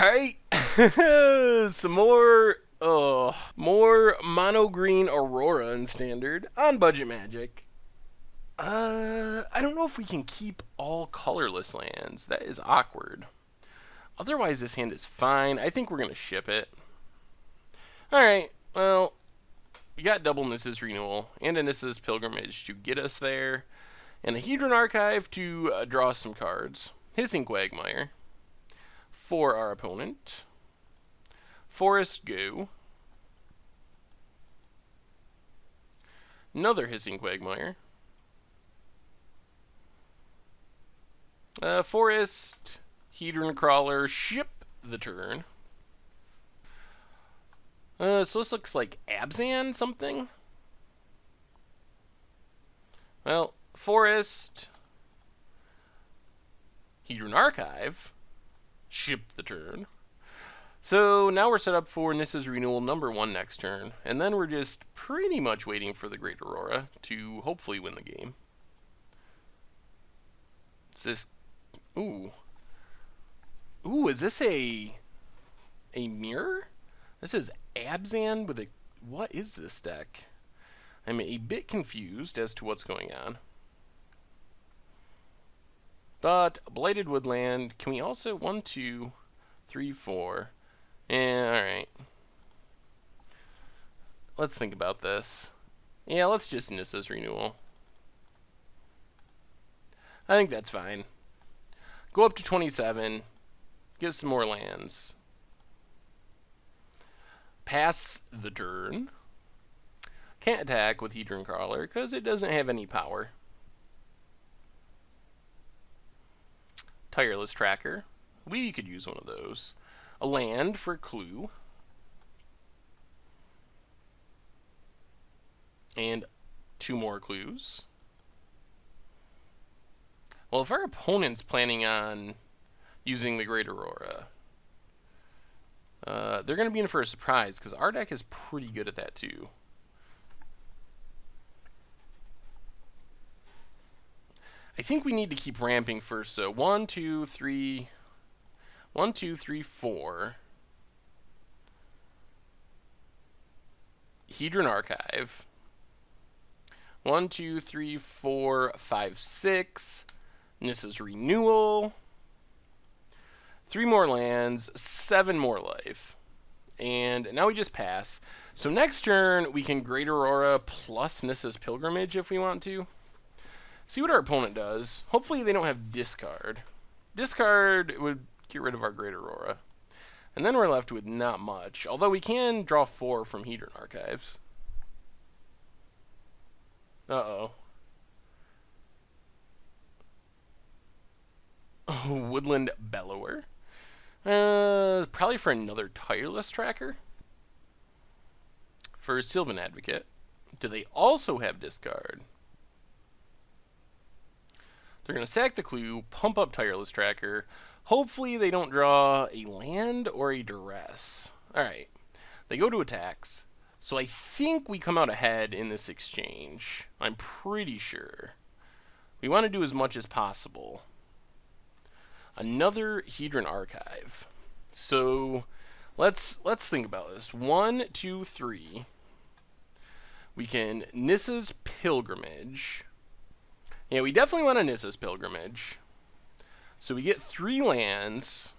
Alright, some more mono green Aurora in standard on budget magic. I don't know if we can keep all colorless lands. That is awkward. Otherwise, this hand is fine. I think we're going to ship it. Alright, well, we got double Nissa's Renewal and a Nissa's Pilgrimage to get us there, and a Hedron Archive to draw some cards. Hissing Quagmire for our opponent. Forest go. Another Hissing Quagmire. Forest, Hedron Crawler, ship the turn. So this looks like Abzan something. Well, Forest, Hedron Archive, ship the turn. So now we're set up for Nissa's Renewal #1 next turn, and then we're just pretty much waiting for the Great Aurora to hopefully win the game. Is this... Ooh, is this a mirror? This is Abzan with a... What is this deck? I'm a bit confused as to what's going on. But Blighted Woodland, can we also... 1, 2, 3, 4... alright. Let's think about this. Yeah, let's just Nissa's Renewal. I think that's fine. Go up to 27. Get some more lands. Pass the turn. Can't attack with Hedron Crawler because it doesn't have any power. Tireless Tracker. We could use one of those. A land for Clue. And 2 more clues. Well, if our opponent's planning on using the Great Aurora, they're going to be in for a surprise because our deck is pretty good at that too. I think we need to keep ramping first. So 1, 2, 3... 1, 2, 3, 4. Hedron Archive. 1, 2, 3, 4, 5, 6. Nissa's Renewal. 3 more lands. 7 more life. And now we just pass. So next turn, we can Great Aurora plus Nissa's Pilgrimage if we want to. See what our opponent does. Hopefully they don't have discard. Discard would get rid of our Great Aurora. And then we're left with not much. Although we can draw 4 from Hedron Archives. Uh-oh. Woodland Bellower. Probably for another Tireless Tracker. For Sylvan Advocate. Do they also have discard? They're going to sack the Clue, pump up Tireless Tracker. Hopefully they don't draw a land or a duress. Alright. They go to attacks. So I think we come out ahead in this exchange. I'm pretty sure. We want to do as much as possible. Another Hedron Archive. So let's think about this. 1, 2, 3. We can Nissa's Pilgrimage. Yeah, we definitely want a Nissa's Pilgrimage. So we get 3 lands.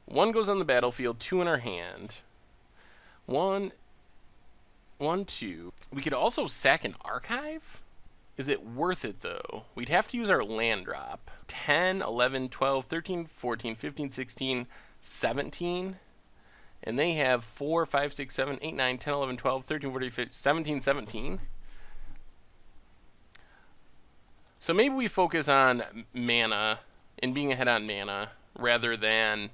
1 goes on the battlefield, 2 in our hand. 1, 2. We could also sack an archive? Is it worth it, though? We'd have to use our land drop. 10, 11, 12, 13, 14, 15, 16, 17. And they have 4, 5, 6, 7, 8, 9, 10, 11, 12, 13, 14, 15, 17, 17. So maybe we focus on mana and being ahead on mana rather than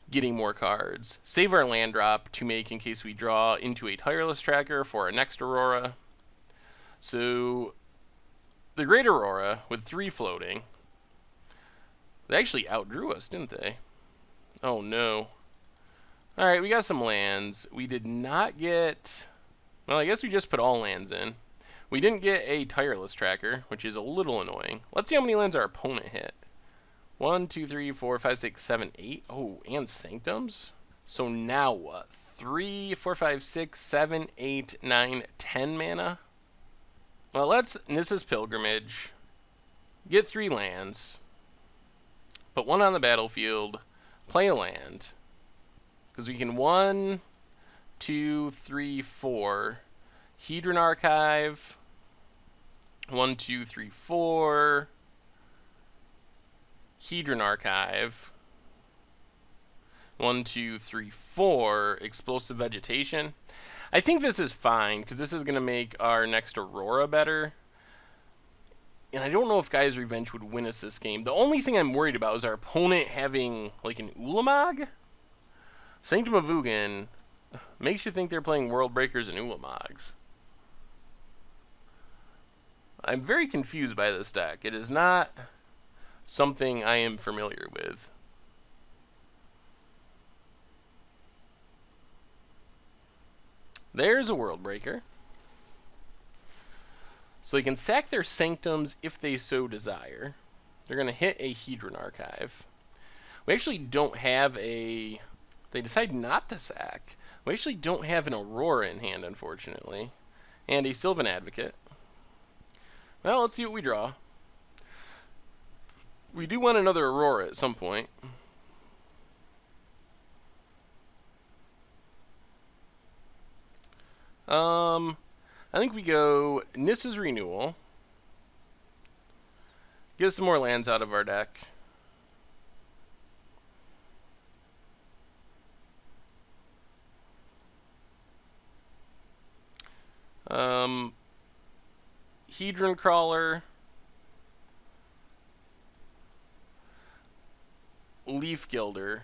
getting more cards. Save our land drop to make in case we draw into a Tireless Tracker for our next Aurora. So the Great Aurora with 3 floating. They actually outdrew us, didn't they? Oh no. Alright, we got some lands. We did not get... Well, I guess we just put all lands in. We didn't get a Tireless Tracker, which is a little annoying. Let's see how many lands our opponent hit. 1, 2, 3, 4, 5, 6, 7, 8. Oh, and Sanctums? So now what? 3, 4, 5, 6, 7, 8, 9, 10 mana? Well, let's Nissa's Pilgrimage. Get 3 lands. Put 1 on the battlefield. Play a land. Because we can 1, 2, 3, 4. Hedron Archive. 1, 2, 3, 4. Hedron Archive. 1, 2, 3, 4. Explosive Vegetation. I think this is fine, because this is going to make our next Aurora better. And I don't know if Gaia's Revenge would win us this game. The only thing I'm worried about is our opponent having, like, an Ulamog? Sanctum of Ugin makes you think they're playing World Breakers and Ulamogs. I'm very confused by this deck. It is not something I am familiar with. There's a World Breaker. So they can sack their Sanctums if they so desire. They're going to hit a Hedron Archive. We actually don't have a... They decide not to sack. We actually don't have an Aurora in hand, unfortunately. And a Sylvan Advocate. Well, let's see what we draw. We do want another Aurora at some point. I think we go Nissa's Renewal. Get some more lands out of our deck. Hedron Crawler. Leaf Gilder.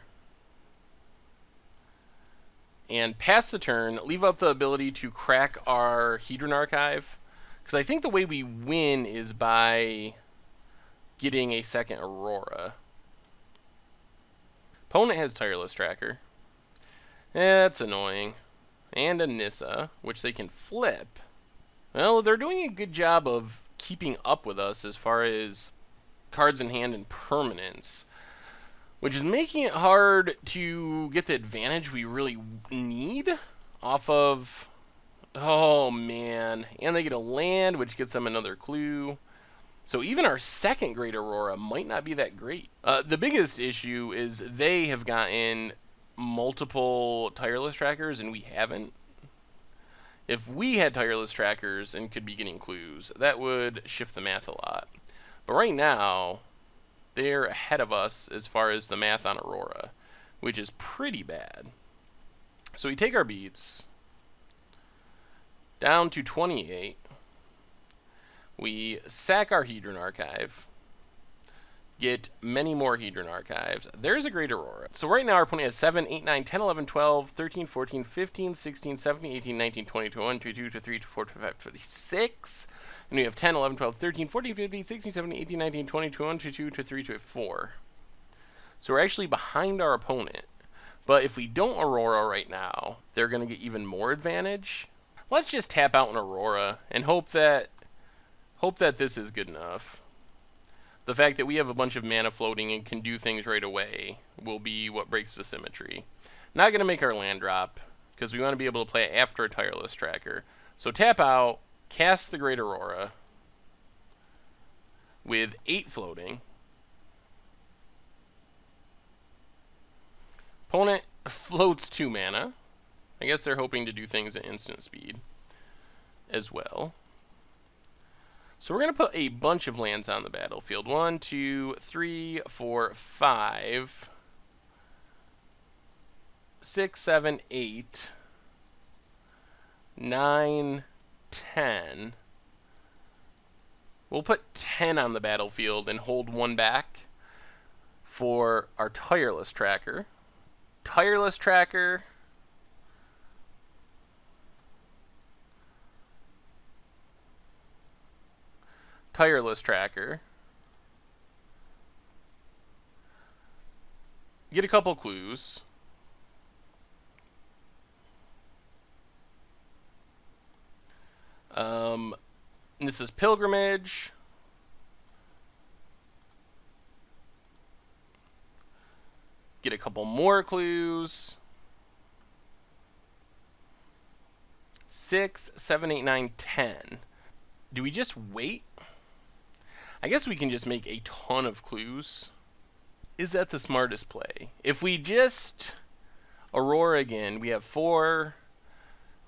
And pass the turn, leave up the ability to crack our Hedron Archive. Because I think the way we win is by getting a second Aurora. Opponent has Tireless Tracker. That's annoying. And a Nissa, which they can flip. Well, they're doing a good job of keeping up with us as far as cards in hand and permanents, which is making it hard to get the advantage we really need off of... Oh, man. And they get a land, which gets them another clue. So even our second Great Aurora might not be that great. The biggest issue is they have gotten multiple Tireless Trackers, and we haven't. If we had Tireless Trackers and could be getting clues, that would shift the math a lot. But right now, they're ahead of us as far as the math on Aurora, which is pretty bad. So we take our beats down to 28. We sack our Hedron Archive, get many more Hedron Archives. There's a Great Aurora. So right now our opponent has 7, 8, 9, 10, 11, 12, 13, 14, 15, 16, 17, 18, 19, 20, 21, 22, 23, 24, 25, 26. And we have 10, 11, 12, 13, 14, 15, 16, 17, 18, 19, 20, 21, 22, 23, 24. So we're actually behind our opponent. But if we don't Aurora right now, they're going to get even more advantage. Let's just tap out an Aurora and hope that this is good enough. The fact that we have a bunch of mana floating and can do things right away will be what breaks the symmetry. Not going to make our land drop, because we want to be able to play after a Tireless Tracker. So tap out, cast the Great Aurora with 8 floating. Opponent floats 2 mana. I guess they're hoping to do things at instant speed as well. So we're going to put a bunch of lands on the battlefield. 1, 2, 3, 4, 5, 6, 7, 8, 9, 10. We'll put 10 on the battlefield and hold 1 back for our Tireless Tracker. Tireless Tracker. Tireless Tracker. Get a couple clues. This is Pilgrimage. Get a couple more clues. 6, 7, 8, 9, 10. Do we just wait? I guess we can just make a ton of clues. Is that the smartest play? If we just Aurora again, we have 4,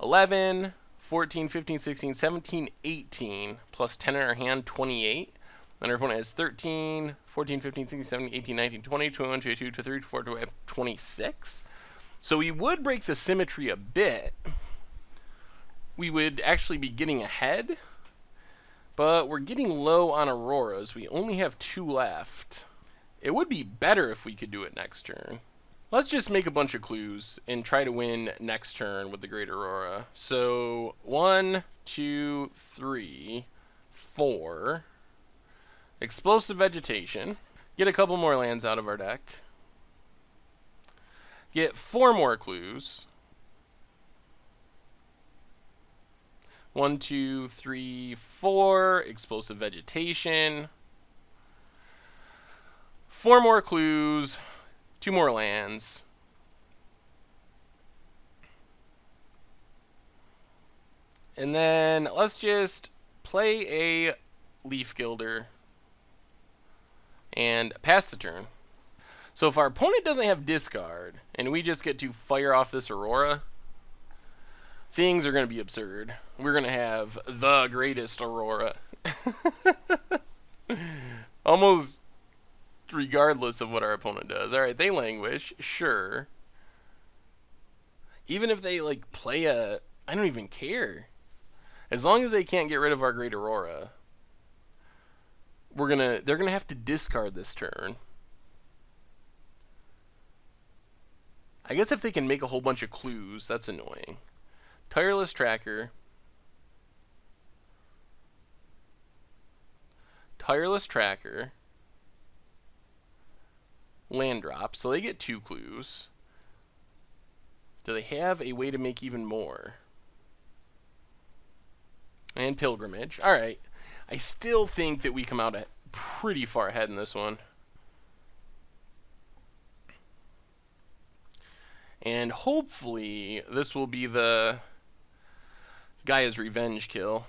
11, 14, 15, 16, 17, 18, plus 10 in our hand, 28. And our opponent has 13, 14, 15, 16, 17, 18, 19, 20, 21, 22, 23, 24, 25, 26. So we would break the symmetry a bit. We would actually be getting ahead. But we're getting low on Auroras. We only have 2 left. It would be better if we could do it next turn. Let's just make a bunch of clues and try to win next turn with the Great Aurora. So 1, 2, 3, 4. Explosive Vegetation. Get a couple more lands out of our deck. Get 4 more clues. 1, 2, 3, 4. Explosive Vegetation. 4 more clues. 2 more lands. And then let's just play a Leaf Gilder and pass the turn. So if our opponent doesn't have discard and we just get to fire off this Aurora, things are going to be absurd. We're going to have the greatest Aurora. Almost regardless of what our opponent does. Alright, they languish, sure. Even if they like play a... I don't even care. As long as they can't get rid of our Great Aurora, they're gonna have to discard this turn. I guess if they can make a whole bunch of clues, that's annoying. Tireless Tracker. Tireless Tracker. Land drop, so they get 2 clues. Do they have a way to make even more? And Pilgrimage. Alright. I still think that we come out pretty far ahead in this one. And hopefully this will be the Gaia's Revenge kill.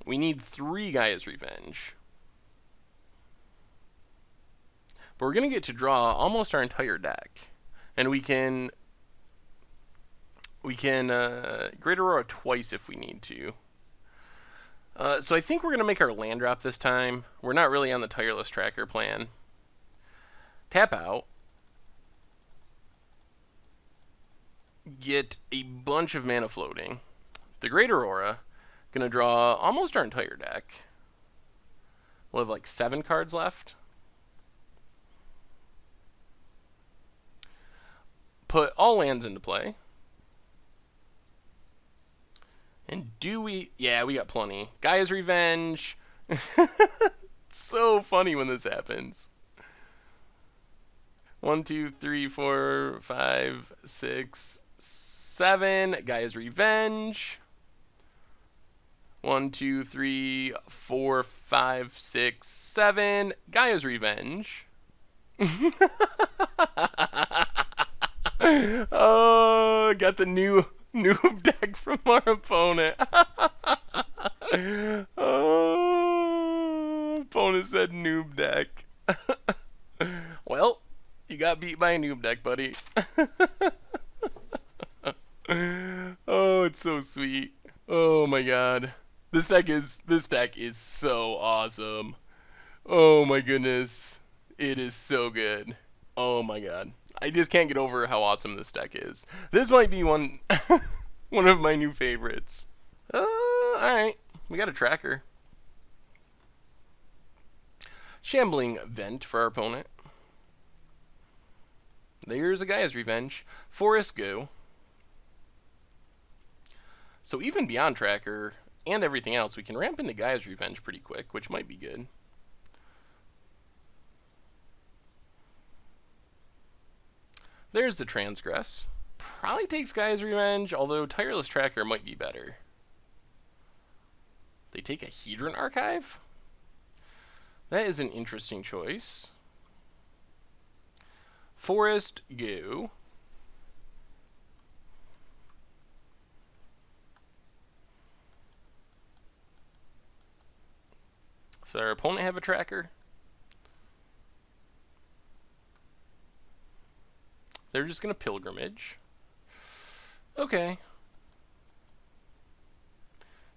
We need 3 Gaia's Revenge. But we're going to get to draw almost our entire deck. And we can Great Aurora twice if we need to. So I think we're going to make our land drop this time. We're not really on the Tireless Tracker plan. Tap out. Get a bunch of mana floating. The Great Aurora. Going to draw almost our entire deck. We'll have like 7 cards left. Put all lands into play. And do we... Yeah, we got plenty. Gaia's Revenge. It's so funny when this happens. 1, 2, 3, 4, 5, 6, 7. Gaia's Revenge. 1, 2, 3, 4, 5, 6, 7. Gaia's Revenge. Oh, got the new noob deck from our opponent. Oh, opponent said noob deck. Well, you got beat by a noob deck, buddy. Oh, it's so sweet. Oh my god. This deck is so awesome. Oh my goodness. It is so good. Oh my god. I just can't get over how awesome this deck is. This might be one of my new favorites. Alright. We got a tracker. Shambling Vent for our opponent. There's a Gaia's Revenge. Forest Go. So even beyond tracker and everything else, we can ramp into Gaia's Revenge pretty quick, which might be good. There's the Transgress. Probably takes Gaia's Revenge, although Tireless Tracker might be better. They take a Hedron Archive? That is an interesting choice. Forest, go. So our opponent have a tracker? They're just going to pilgrimage. Okay.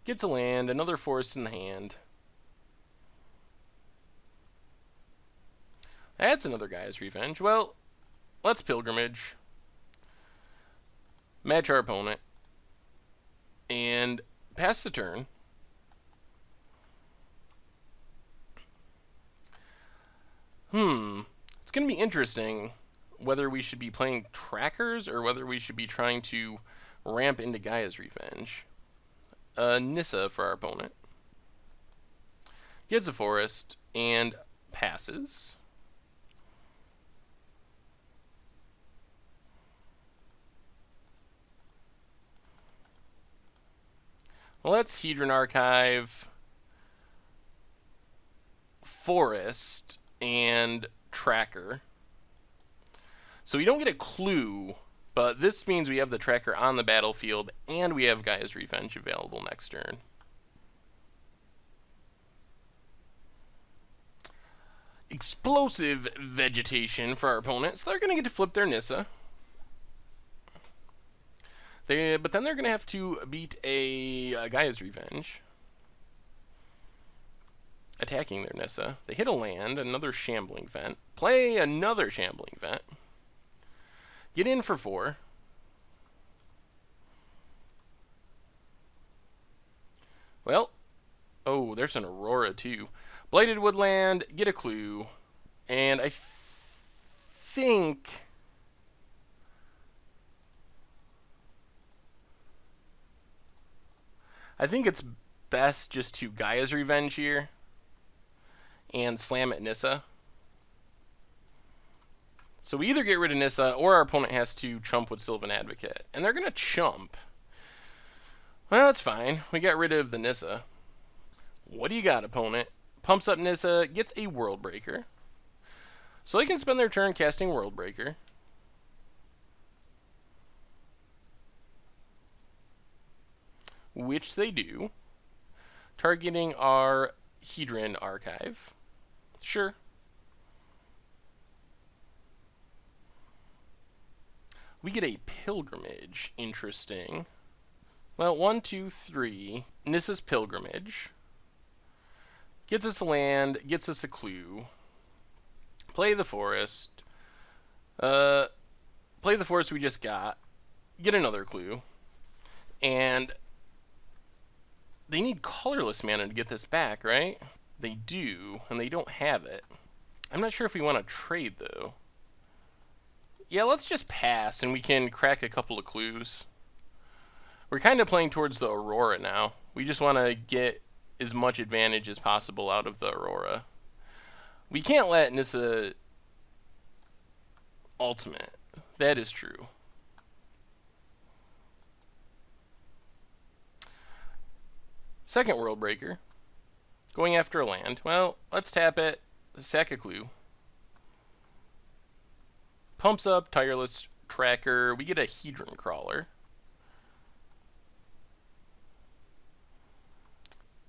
Gets a land, another forest in the hand. That's another guy's revenge. Well, let's pilgrimage. Match our opponent. And pass the turn. It's going to be interesting whether we should be playing trackers or whether we should be trying to ramp into Gaia's Revenge. Nissa for our opponent. Gets a forest and passes. Well, let's Hedron Archive, Forest, and Tracker. So we don't get a clue, but this means we have the tracker on the battlefield and we have Gaia's Revenge available next turn. Explosive vegetation for our opponent, so they're going to get to flip their Nissa. But then they're going to have to beat a Gaia's Revenge. Attacking their Nissa. They hit a land, another Shambling Vent. Play another Shambling Vent. Get in for 4. Well, oh, there's an Aurora too. Blighted Woodland, get a clue. And I think... it's best just to Gaia's Revenge here and slam at Nissa. So we either get rid of Nissa or our opponent has to chump with Sylvan Advocate. And they're going to chump. Well, that's fine. We got rid of the Nissa. What do you got, opponent? Pumps up Nissa, gets a World Breaker. So they can spend their turn casting World Breaker. Which they do. Targeting our Hedron Archive. Sure. We get a Pilgrimage. Interesting. Well, 1, 2, 3. Nissa's Pilgrimage. Gets us a land, gets us a clue. Play the forest. Play the forest we just got. Get another clue. And they need colorless mana to get this back, right? They do, and they don't have it. I'm not sure if we want to trade, though. Yeah, let's just pass, and we can crack a couple of clues. We're kind of playing towards the Aurora now. We just want to get as much advantage as possible out of the Aurora. We can't let Nissa ultimate. That is true. Second World Breaker. Going after a land. Well, let's tap it. Sack a clue. Pumps up Tireless Tracker. We get a Hedron Crawler.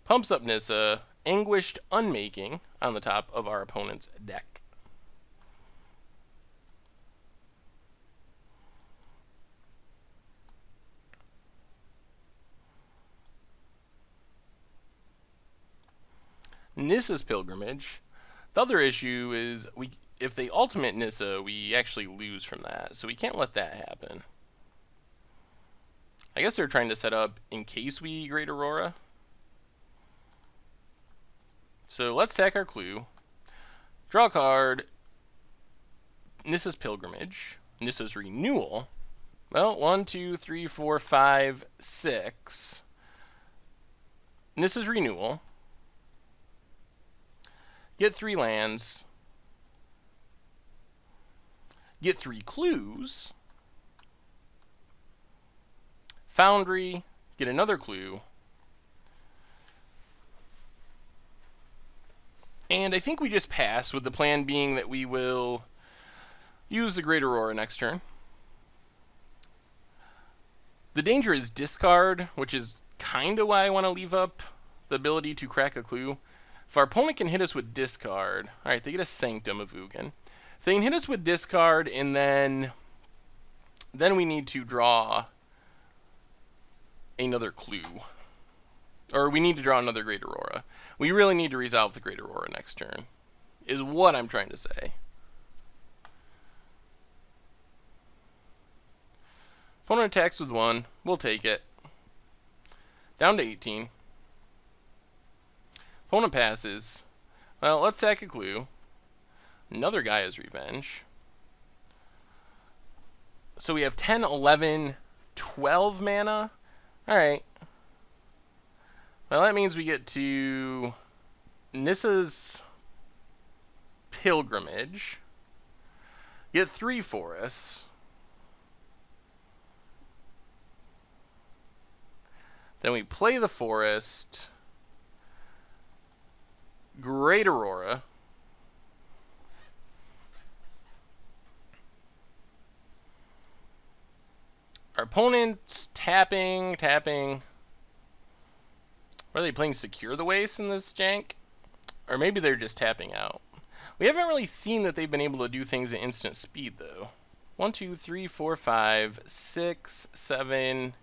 Pumps up Nissa. Anguished Unmaking on the top of our opponent's deck. Nissa's Pilgrimage. The other issue is if they ultimate Nissa, we actually lose from that, so we can't let that happen. I guess they're trying to set up in case we Great Aurora. So let's sack our clue. Draw a card. Nissa's Pilgrimage. Nissa's Renewal. Well, 1, 2, 3, 4, 5, 6. Nissa's Renewal. Get 3 lands. Get 3 clues. Foundry. Get another clue. And I think we just pass, with the plan being that we will Use the Great Aurora next turn. The danger is discard, which is kind of why I want to leave up the ability to crack a clue. If our opponent can hit us with discard, alright, they get a Sanctum of Ugin. If they can hit us with discard, and then we need to draw another clue. Or we need to draw another Great Aurora. We really need to resolve the Great Aurora next turn, is what I'm trying to say. Opponent attacks with 1. We'll take it. Down to 18. Opponent passes. Well, let's sack a clue. Another Gaia's Revenge. So we have 10, 11, 12 mana. Alright. Well, that means we get to Nissa's Pilgrimage. Get 3 for us. Then we play the Forest. Great Aurora. Our opponent's tapping. Are they playing Secure the Waste in this jank? Or maybe they're just tapping out. We haven't really seen that they've been able to do things at instant speed, though. 1, 2, 3, 4, 5, 6, 7,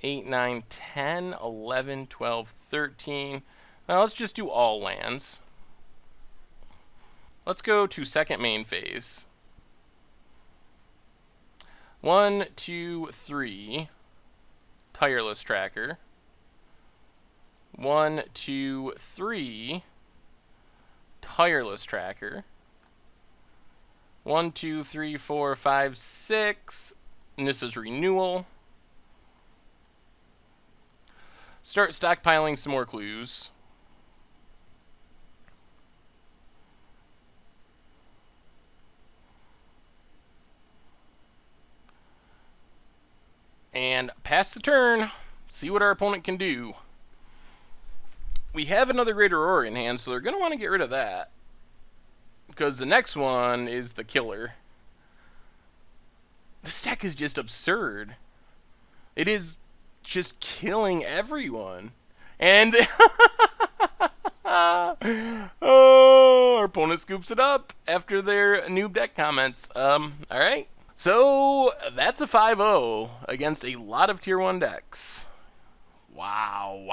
8, 9, 10, 11, 12, 13. Now let's just do all lands. Let's go to second main phase. 1, 2, 3. Tireless Tracker. 1, 2, 3. Tireless Tracker. 1, 2, 3, 4, 5, 6. And this is Renewal. Start stockpiling some more clues. And pass the turn. See what our opponent can do. We have another Great Aurora in hand, so they're going to want to get rid of that. Because the next one is the killer. This deck is just absurd. It is just killing everyone. And oh, our opponent scoops it up after their noob deck comments. Alright. So that's a 5-0 against a lot of tier 1 decks. Wow.